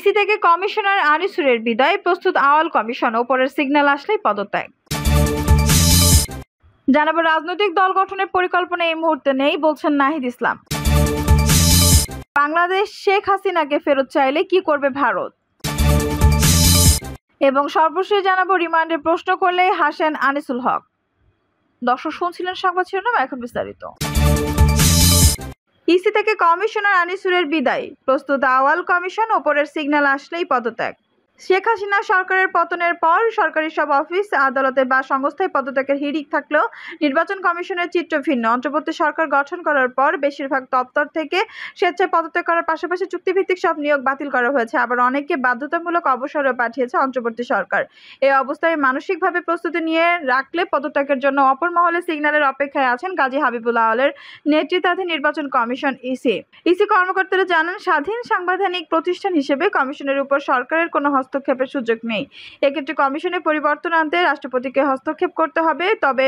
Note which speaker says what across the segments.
Speaker 1: EC থেকে commissioner আনিসুরের বিদায়, প্রস্তুত আওয়াল কমিশন, ওপরের সিগন্যাল আসলেই পদত্যাগ। জানাবো রাজনৈতিক দল গঠনের পরিকল্পনা এই মুহূর্তে নেই বলছেন নাহিদ ইসলাম। বাংলাদেশ শেখ হাসিনাকে ফেরত চাইলে কি করবে ভারত, এবং সর্বশেষ জানাবো রিমান্ডে প্রশ্ন করলে হাসেন আনিসুল হক। দর্শক শুনছিলেন সংবাদ শিরোনাম, এখন বিস্তারিত। ইসি থেকে কমিশনার আনিসুরের বিদায়, প্রস্তুত আওয়াল কমিশন, ওপরের সিগন্যাল আসলেই পদত্যাগ। শেখ হাসিনা সরকারের পতনের পর সরকারি সব অফিস, আদালতে বা সংস্থায় পদত্যাগের হিড়িক থাকলেও নির্বাচন কমিশনের চিত্র ভিন্ন। অন্তর্বর্তী সরকার গঠন করার পর বেশিরভাগ দপ্তর থেকে স্বেচ্ছায় পদত্যাগ করার পাশাপাশি চুক্তিভিত্তিক সব নিয়োগ বাতিল করা হয়েছে, আবার অনেককে বাধ্যতামূলক অবসরে পাঠিয়েছে অন্তর্বর্তী সরকার। এই অবস্থায় মানসিকভাবে প্রস্তুতি নিয়ে রাখলে পদত্যাগের জন্য অপর মহলে সিগন্যালের অপেক্ষায় আছেন গাজী হাবিবুল আওয়ালের নেতৃত্বাধীন নির্বাচন কমিশন ইসি কর্মকর্তারা জানান, স্বাধীন সাংবিধানিক প্রতিষ্ঠান হিসেবে কমিশনের উপর সরকারের কোনো হস্তক্ষেপের সুযোগ নেই। এক্ষেত্রে কমিশনে পরিবর্তন আনতে রাষ্ট্রপতিকে হস্তক্ষেপ করতে হবে, তবে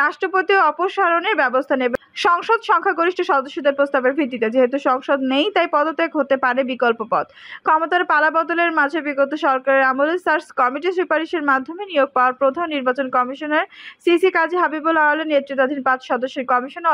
Speaker 1: রাষ্ট্রপতি অপসারণের ব্যবস্থা নেবে সংসদ সংখ্যাগরিষ্ঠ সদস্যদের প্রস্তাবের ভিত্তিতে। যেহেতু সংসদ নেই, তাই পদত্যাগ হতে পারে বিকল্প পথ। ক্ষমতার পালাবদলের মাঝে বিগত সরকারের আমলে সার্চ কমিটির সুপারিশের মাধ্যমে নিয়োগ পাওয়ার প্রধান নির্বাচন কমিশনার গাজী হাবিবুল আওয়ালের নেতৃত্বাধীন ৫ সদস্যের কমিশনের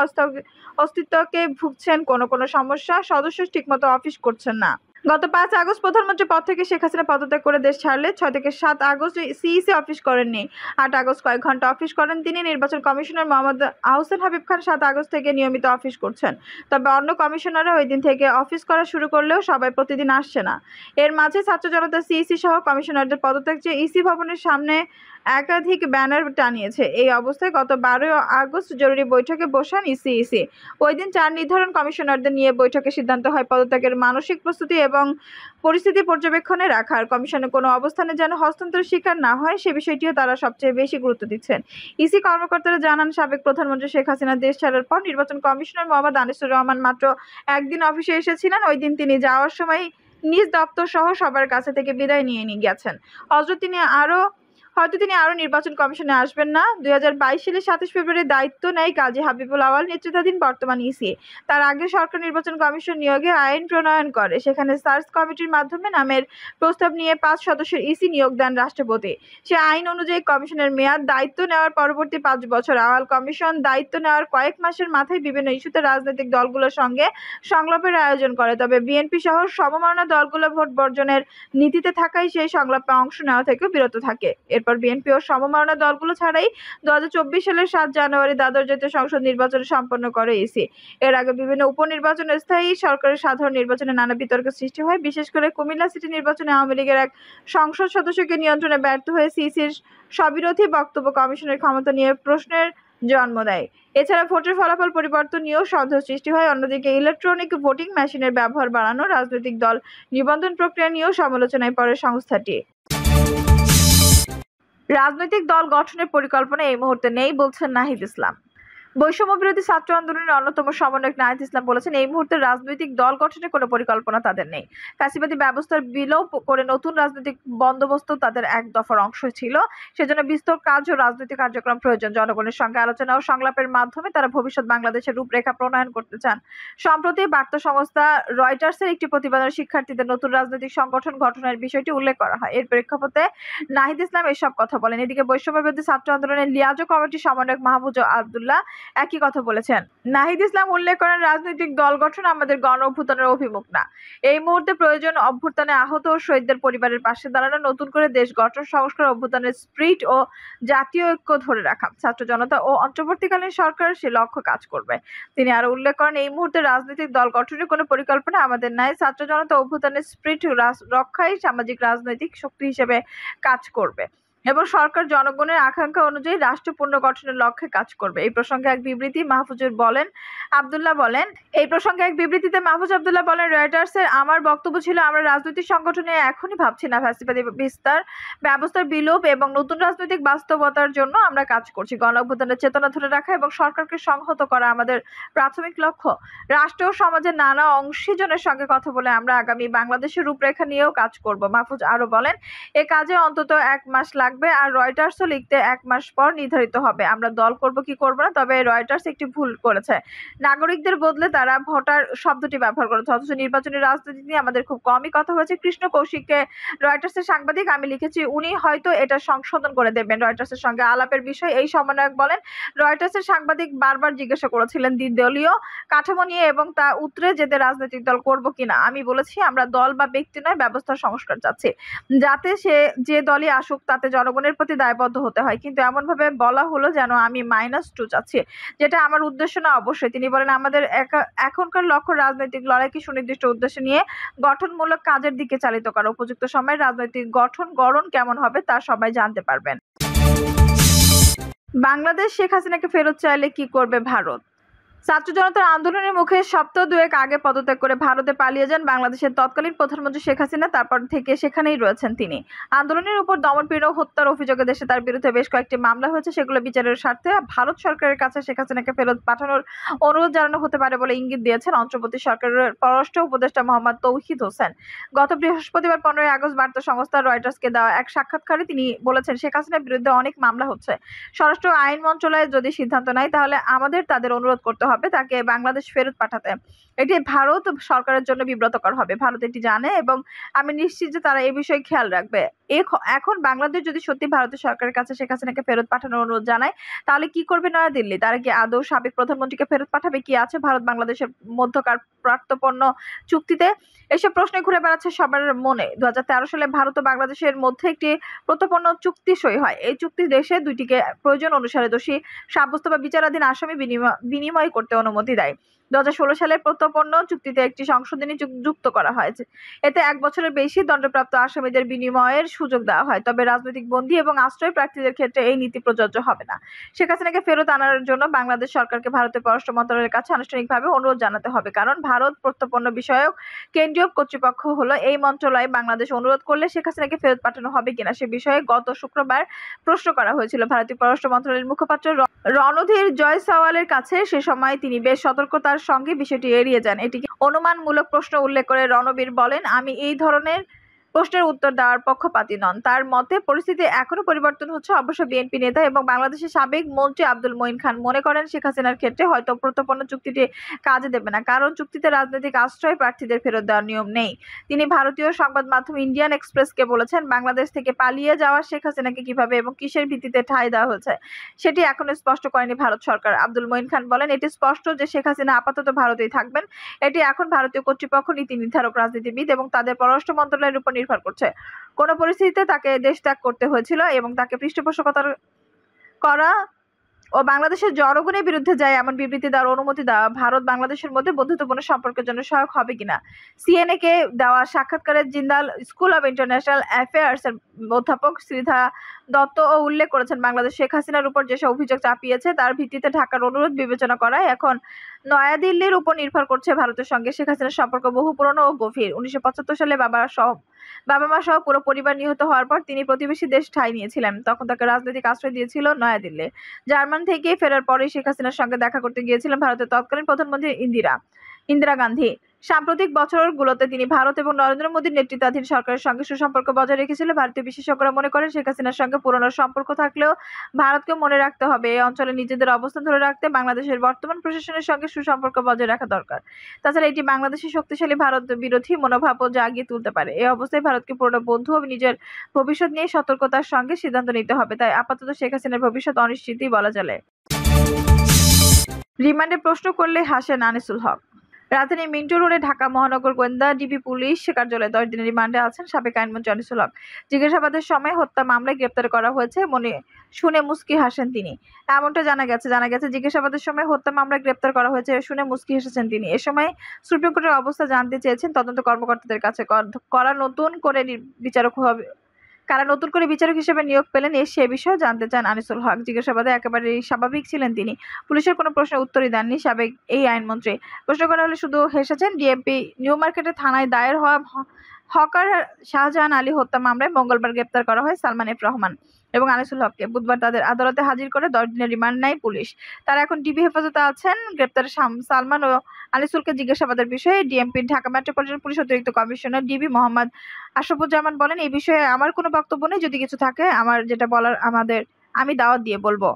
Speaker 1: অস্তিত্বকে ভুগছেন কোনো সমস্যা, সদস্য ঠিকমতো অফিস করছেন না। গত ৫ আগস্ট প্রধানমন্ত্রী পদ থেকে শেখ হাসিনা পদত্যাগ করে দেশ ছাড়লে ৬ থেকে ৭ আগস্ট সিইসি অফিস করেননি। ৮ আগস্ট কয়েক ঘন্টা অফিস করেন তিনি। নির্বাচন কমিশনার মোহাম্মদ আহসান হাবিব খান ৭ আগস্ট থেকে নিয়মিত অফিস করছেন। তবে অন্য কমিশনাররা ওই দিন থেকে অফিস করা শুরু করলেও সবাই প্রতিদিন আসছে না। এর মাঝে ছাত্র জনতা সিইসি সহ কমিশনারদের পদত্যাগ চেয়ে ইসি ভবনের সামনে একাধিক ব্যানার টানিয়েছে। এই অবস্থায় গত ১২ আগস্ট জরুরি বৈঠকে বসান ইসি। ওই দিন ৪ নির্ধারণ কমিশনারদের নিয়ে বৈঠকে সিদ্ধান্ত হয় পদত্যাগের মানসিক প্রস্তুতি এবং পরিস্থিতি পর্যবেক্ষণে রাখার। কমিশনের কোনো অবস্থানে যেন হস্তান্তরের শিকার না হয় সে বিষয়টিও তারা সবচেয়ে বেশি গুরুত্ব দিচ্ছেন। ইসি কর্মকর্তারা জানান, সাবেক প্রধানমন্ত্রী শেখ হাসিনা দেশ ছাড়ার পর নির্বাচন কমিশনার মোহাম্মদ আনিসুর রহমান মাত্র একদিন অফিসে এসেছিলেন। ওই দিন তিনি যাওয়ার সময় নিজ দপ্তর সহ সবার কাছে থেকে বিদায় নিয়ে গেছেন। হয়তো তিনি আরও নির্বাচন কমিশনে আসবেন না। ২০২২ সালের ২৭ ফেব্রুয়ারি দায়িত্ব নেয় গাজী হাবিবুল আওয়াল নেতৃত্বাধীন বর্তমান ইসি। তার আগে সরকার নির্বাচন কমিশন নিয়োগে আইন প্রণয়ন করে। সেখানে সার্চ কমিটির মাধ্যমে নামের প্রস্তাব নিয়ে ৫ সদস্যের ইসি নিয়োগ দেন রাষ্ট্রপতি। সে আইন অনুযায়ী কমিশনের মেয়াদ দায়িত্ব নেওয়ার পরবর্তী ৫ বছর। আওয়াল কমিশন দায়িত্ব নেওয়ার কয়েক মাসের মাথায় বিভিন্ন ইস্যুতে রাজনৈতিক দলগুলোর সঙ্গে সংলাপের আয়োজন করে। তবে বিএনপি সহ সমমনা দলগুলো ভোট বর্জনের নীতিতে থাকায় সেই সংলাপে অংশ নেওয়া থেকে বিরত থাকে। এরপর বিএনপি ও সমমনা দলগুলো ছাড়াই ২০২৪ সালের ৭ জানুয়ারি দ্বাদশ জাতীয় সংসদ নির্বাচন সম্পন্ন করে ইসি। এর আগে বিভিন্ন উপনির্বাচন, স্থায়ী সরকারের সাধারণ নির্বাচনে নানা বিতর্কের সৃষ্টি হয়। বিশেষ করে কুমিল্লা সিটি নির্বাচনে আওয়ামী লীগের এক সংসদ সদস্যকে নিয়ন্ত্রণে ব্যর্থ হয়ে সিইসির স্ববিরোধী বক্তব্য কমিশনের ক্ষমতা নিয়ে প্রশ্নের জন্ম দেয়। এছাড়া ভোটের ফলাফল পরিবর্তন নিয়েও সন্দেহ সৃষ্টি হয়। অন্যদিকে ইলেকট্রনিক ভোটিং মেশিনের ব্যবহার বাড়ানো, রাজনৈতিক দল নিবন্ধন প্রক্রিয়া নিয়েও সমালোচনায় পড়ে সংস্থাটি। রাজনৈতিক দল গঠনের পরিকল্পনা এই মুহূর্তে নেই বলছেন নাহিদ ইসলাম। বৈষম্য বিরোধী ছাত্র আন্দোলনের অন্যতম সমন্বয়ক নাহিদ ইসলাম বলেছেন, এই মুহূর্তে রাজনৈতিক দল গঠনের কোনো পরিকল্পনা তাদের নেই। ফ্যাসিবাদী ব্যবস্থার বিলোপ করে নতুন রাজনৈতিক বন্দোবস্ত তাদের এক দফার অংশ ছিল। সেজন্য বিস্তর কাজ ও রাজনৈতিক কার্যক্রম প্রয়োজন। জনগণের সঙ্গে আলোচনা ও সংলাপের মাধ্যমে তারা ভবিষ্যৎ বাংলাদেশের রূপরেখা প্রণয়ন করতে চান। সম্প্রতি বার্তা সংস্থা রয়টার্সের একটি প্রতিবেদনে শিক্ষার্থীদের নতুন রাজনৈতিক সংগঠন গঠনের বিষয়টি উল্লেখ করা হয়। এর প্রেক্ষাপটে নাহিদ ইসলাম এসব কথা বলেন। এদিকে বৈষম্য বিরোধী ছাত্র আন্দোলনের লিয়াজো কমিটির সমন্বয়ক মাহফুজ আব্দুল্লাহ একই কথা বলেছেন। নাহিদ ইসলাম উল্লেখ করেন, রাজনৈতিক দল গঠন আমাদের গণ অভ্যুত্থানের অভিমুখ না। এই মুহূর্তে প্রয়োজন অভ্যুত্থানে আহত ও শহীদদের পরিবারের পাশে দাঁড়ানো, নতুন করে দেশ গঠন, সংস্কার, অভ্যুত্থানের স্পিরিট ও জাতীয় ঐক্য ধরে রাখা। ছাত্র জনতা ও অন্তর্বর্তীকালীন সরকার সে লক্ষ্য কাজ করবে। তিনি আরো উল্লেখ করেন, এই মুহূর্তে রাজনৈতিক দল গঠনের কোনো পরিকল্পনা আমাদের নাই। ছাত্র জনতা অভ্যুত্থানের স্পিরিট রক্ষায় সামাজিক রাজনৈতিক শক্তি হিসেবে কাজ করবে এবং সরকার জনগণের আকাঙ্ক্ষা অনুযায়ী রাষ্ট্র পুনর্গঠনের লক্ষ্যে কাজ করবে। এই প্রসঙ্গে এক বিবৃতিতে মাহফুজ আব্দুল্লাহ বলেন, রয়টার্সের আমার বক্তব্য ছিল, আমরা রাজনৈতিক সংগঠনে এখনই ভাবছি না। ফ্যাসিবাদী ব্যবস্থার বিলোপ এবং নতুন রাজনৈতিক বাস্তবতার জন্য আমরা কাজ করছি। গণ অভ্যুত্থানের চেতনা ধরে রাখা এবং সরকারকে সংহত করা আমাদের প্রাথমিক লক্ষ্য। রাষ্ট্র ও সমাজের নানা অংশীজনের সঙ্গে কথা বলে আমরা আগামী বাংলাদেশের রূপরেখা নিয়েও কাজ করব। মাহফুজ আরো বলেন, এ কাজে অন্তত 1 মাস লাগবে। লাগবে আর রয়টার্সও লিখতে ১ মাস পর নির্ধারিত হবে। আমরা দল করব কি করব না, তবে রয়টার্স একটি ভুল করেছে। নাগরিকদের বদলে তারা ভোটার শব্দটি ব্যবহার করেছে। অথচ নির্বাচনী রাজনীতি নিয়ে আমাদের খুব কমই কথা হয়েছে। কৃষ্ণ কৌশিককে রয়টার্সের সাংবাদিক আমি লিখেছি, উনি হয়তো এটা সংশোধন করে দেবেন। রয়টার্সের সঙ্গে আলাপের বিষয়ে এই সমন্বয়ক বলেন, রয়টার্সের সাংবাদিক বারবার জিজ্ঞাসা করেছিলেন দ্বিদলীয় কাঠামো নিয়ে এবং তা উতরে যেতে রাজনৈতিক দল করব কিনা। আমি বলেছি আমরা দল বা ব্যক্তি নয়, ব্যবস্থার সংস্কার চাচ্ছি, যাতে সে যে দলই আসুক তাতে জনগণের প্রতি দায়বদ্ধ হতে হয়। কিন্তু এমনভাবে বলা হলো যেন আমি -2 চাচ্ছি, যেটা আমার উদ্দেশ্য না। অবশ্যই তিনি বলেন, আমাদের এখনকার লক্ষ্য রাজনৈতিক লড়াইকে সুনির্দিষ্ট উদ্দেশ্য নিয়ে গঠনমূলক কাজের দিকে চালিত করা। উপযুক্ত সময়ে রাজনৈতিক গড়ন কেমন হবে তা সবাই জানতে পারবেন। বাংলাদেশ শেখ হাসিনাকে ফেরত চাইলে কি করবে ভারত? ছাত্র জনতার আন্দোলনের মুখে সপ্তাহ দুয়েক আগে পদত্যাগ করে ভারতে পালিয়ে যান বাংলাদেশের তৎকালীন প্রধানমন্ত্রী শেখ হাসিনা। তারপর থেকে সেখানেই রয়েছেন তিনি। আন্দোলনের উপর দমনপীড়ন ও হত্যার অভিযোগে দেশে তার বিরুদ্ধে বেশ কয়েকটি মামলা হয়েছে। সেগুলো বিচারের স্বার্থে ভারত সরকারের কাছে শেখ হাসিনাকে ফেরত পাঠানোর অনুরোধ জানানো হতে পারে বলে ইঙ্গিত দিয়েছেন অন্তর্বর্তী সরকারের পররাষ্ট্র উপদেষ্টা মোহাম্মদ তৌহিদ হোসেন। গত বৃহস্পতিবার ১৫ আগস্ট বার্তা সংস্থা রয়টার্সকে দেওয়া এক সাক্ষাৎকারে তিনি বলেছেন, শেখ হাসিনার বিরুদ্ধে অনেক মামলা হচ্ছে। স্বরাষ্ট্র আইন মন্ত্রণালয় যদি সিদ্ধান্ত নেয় তাহলে আমাদের তাদের অনুরোধ করতে হবে তাকে বাংলাদেশ ফেরত পাঠাতে। এটি ভারত সরকারের জন্য বিব্রতকর হবে। ভারত এটি জানে এবং আমি নিশ্চিত যে তারা এই বিষয়ে খেয়াল রাখবে। এখন বাংলাদেশ যদি সত্যি ভারতের সরকারের কাছে শেখ হাসিনাকে ফেরত পাঠানোর অনুরোধ জানায়, তাহলে কি করবে নয়াদিল্লি? তারা কি আদৌ সাবেক প্রধানমন্ত্রীকে ফেরত পাঠাবে? কি আছে ভারত বাংলাদেশের মধ্যকার প্রাক্তপন্ন চুক্তিতে? এসব প্রশ্ন ঘুরে বেড়াচ্ছে সবার মনে। ২০১৩ সালে ভারত ও বাংলাদেশের মধ্যে একটি প্রত্যর্পণ চুক্তি সই হয়। এই চুক্তি দেশে দুইটিকে প্রয়োজন অনুসারে দোষী সাব্যস্ত বা বিচারাধীন আসামি বিনিময় করতে অনুমতি দেয়। ২০১৬ সালের প্রত্যর্পণ চুক্তিতে একটি সংশোধনী যুক্ত করা হয়েছে। এতে ১ বছরের বেশি দণ্ডপ্রাপ্ত আসামিদের বিনিময়ের সুযোগ দেওয়া হয়। তবে রাজনৈতিক বন্দী এবং আশ্রয় প্রার্থীদের ক্ষেত্রে এই নীতি প্রযোজ্য হবে না। শেখ হাসিনাকে ফেরত আনার জন্য বাংলাদেশ সরকারকে ভারতের পররাষ্ট্র মন্ত্রণালয়ের কাছে আনুষ্ঠানিকভাবে অনুরোধ জানাতে হবে। কারণ ভারত প্রত্যর্পণ বিষয়ক কেন্দ্রীয় কর্তৃপক্ষ হলো এই মন্ত্রণালয়। বাংলাদেশ অনুরোধ করলে শেখ হাসিনাকে ফেরত পাঠানো হবে কিনা সে বিষয়ে গত শুক্রবার প্রশ্ন করা হয়েছিল ভারতীয় পররাষ্ট্র মন্ত্রণালয়ের মুখপাত্র রণধীর জয়সওয়ালের কাছে। সে সময় তিনি বেশ সতর্কতার সঙ্গে বিষয়টি এড়িয়ে যান। এটিকে অনুমানমূলক প্রশ্ন উল্লেখ করে রণবীর বলেন, আমি এই ধরনের প্রশ্নের উত্তর দেওয়ার পক্ষপাতী নন। তার মতে পরিস্থিতি এখনো পরিবর্তন হচ্ছে। অবশ্য বিএনপি নেতা এবং বাংলাদেশের সাবেক মন্ত্রী আব্দুল মঈন খান মনে করেন শেখ হাসিনার ক্ষেত্রে হয়তো প্রত্যর্পণ চুক্তিটি কাজে দেবে না, কারণ চুক্তিতে রাজনৈতিক আশ্রয় প্রার্থীদের ফেরত দেওয়ার নিয়ম নেই। তিনি ভারতীয় সংবাদ মাধ্যম ইন্ডিয়ান এক্সপ্রেসকে বলেছেন, বাংলাদেশ থেকে পালিয়ে যাওয়া শেখ হাসিনাকে কিভাবে এবং কিসের ভিত্তিতে ঠাঁই দেওয়া হয়েছে সেটি এখনো স্পষ্ট করেনি ভারত সরকার। আব্দুল মঈন খান বলেন, এটি স্পষ্ট যে শেখ হাসিনা আপাতত ভারতেই থাকবেন। এটি এখন ভারতীয় কর্তৃপক্ষ, নীতি নির্ধারক, রাজনীতিবিদ এবং তাদের পররাষ্ট্র মন্ত্রণালয়ের উপর নির্ভর করছে। কোন পরিস্থিতিতে তাকে দেশ ত্যাগ করতে হয়েছিল এবং তাকে পৃষ্ঠপোষকতা করা ও বাংলাদেশের জনগণের বিরুদ্ধে যায় এমন বিবৃতি দেওয়ার অনুমতি দেওয়া ভারত বাংলাদেশের মধ্যে বন্ধুত্বপূর্ণ সম্পর্কের জন্য সহায়ক হবে কিনা। সিএনএ কে দেওয়া সাক্ষাৎকারে জিন্দাল স্কুল অব ইন্টারন্যাশনাল অ্যাফেয়ার্সের অধ্যাপক শ্রীধা দত্ত উল্লেখ করেছেন, বাংলাদেশ শেখ হাসিনার উপর যেসব অভিযোগ চাপিয়েছে তার ভিত্তিতে ঢাকার অনুরোধ বিবেচনা করায় এখন নয়াদিল্লির উপর নির্ভর করছে। ভারতের সঙ্গে শেখ হাসিনার সম্পর্ক বহু পুরনো ও গভীর। ১৯৭৫ সালে বাবা মা সহ পুরো পরিবার নিহত হওয়ার পর তিনি প্রতিবেশী দেশ ঠাঁই নিয়েছিলেন। তখন তাকে রাজনৈতিক আশ্রয় দিয়েছিল নয়াদিল্লি। জার্মান থেকে ফেরার পরেই শেখ হাসিনার সঙ্গে দেখা করতে গিয়েছিলেন ভারতের তৎকালীন প্রধানমন্ত্রী ইন্দিরা গান্ধী। সাম্প্রতিক বছরগুলোতে তিনি ভারত এবং নরেন্দ্র মোদীর নেতৃত্বাধীন সরকারের সঙ্গে সুসম্পর্ক বজায় রেখেছিল। ভারতীয় বিশেষজ্ঞরা মনে করেন, শেখ হাসিনার সঙ্গে পুরনো সম্পর্ক থাকলেও ভারতকে মনে রাখতে হবে এই অঞ্চলে নিজেদের অবস্থান ধরে রাখতে বাংলাদেশের বর্তমান প্রশাসনের সঙ্গে সুসম্পর্ক বজায় রাখা দরকার। তাছাড়া এটি বাংলাদেশের শক্তিশালী ভারত বিরোধী মনোভাবও জাগিয়ে তুলতে পারে। এই অবস্থায় ভারতকে পুরনো বন্ধু ও নিজের ভবিষ্যৎ নিয়ে সতর্কতার সঙ্গে সিদ্ধান্ত নিতে হবে। তাই আপাতত শেখ হাসিনার ভবিষ্যৎ অনিশ্চিতই বলা চলে। রিমান্ডে প্রশ্ন করলে হাসেন আনিসুল হক। রাজধানীর মিন্টো রোডে ঢাকা মহানগর গোয়েন্দা ডিবি পুলিশ কার্যালয়ে ১০ দিনের রিমান্ডে আছেন সাবেক আইনমন্ত্রী আনিসুল হক। জিজ্ঞাসাবাদের সময় হত্যা মামলায় গ্রেপ্তার করা হয়েছে শুনে মুচকি হাসেন তিনি। এমনটা জানা গেছে জিজ্ঞাসাবাদের সময় হত্যা মামলায় গ্রেপ্তার করা হয়েছে শুনে মুচকি হেসেছেন তিনি। এ সময় সুপ্রিম কোর্টের অবস্থা জানতে চেয়েছেন তদন্ত কর্মকর্তাদের কাছে। কারা নতুন করে বিচারক হিসেবে নিয়োগ পেলেন সে বিষয়ে জানতে চান আনিসুল হক। জিজ্ঞাসাবাদে একেবারেই স্বাভাবিক ছিলেন তিনি। পুলিশের কোনো প্রশ্নের উত্তরই দেননি সাবেক এই আইনমন্ত্রী। প্রশ্ন করা হলে শুধু হেসেছেন। ডিএমপি নিউ মার্কেটের থানায় দায়ের হওয়া হকার শাহজাহান আলী হত্যা মামলায় মঙ্গলবার গ্রেপ্তার করা হয় সালমান এফ রহমান এবং আনিসুল হককে। বুধবার তাদের আদালতে হাজির করে 10 দিনের রিমান্ড নেয় পুলিশ। তারা এখন ডিবি হেফাজতে আছেন। গ্রেপ্তার সালমান ও আনিসুলকে জিজ্ঞাসাবাদের বিষয়ে ডিএমপির ঢাকা মেট্রোপলিটন পুলিশ অতিরিক্ত কমিশনার ডিবি মোহাম্মদ আশরাফুজ্জামান বলেন, এই বিষয়ে আমার কোনো বক্তব্য নেই। যদি কিছু থাকে আমার যেটা বলার আমি দাওয়াত দিয়ে বলবো।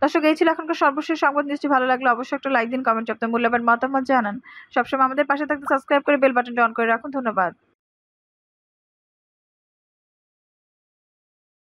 Speaker 1: দর্শক, এই ছিল এখনকার সর্বশেষ সংবাদ। নিউজটি ভালো লাগলে অবশ্যই একটা লাইক দিন, কমেন্ট আপনার মূল্যবান মতামত জানান। সবসময় আমাদের পাশে থাকতে সাবস্ক্রাইব করে বেল বাটনটি অন করে রাখুন। ধন্যবাদ।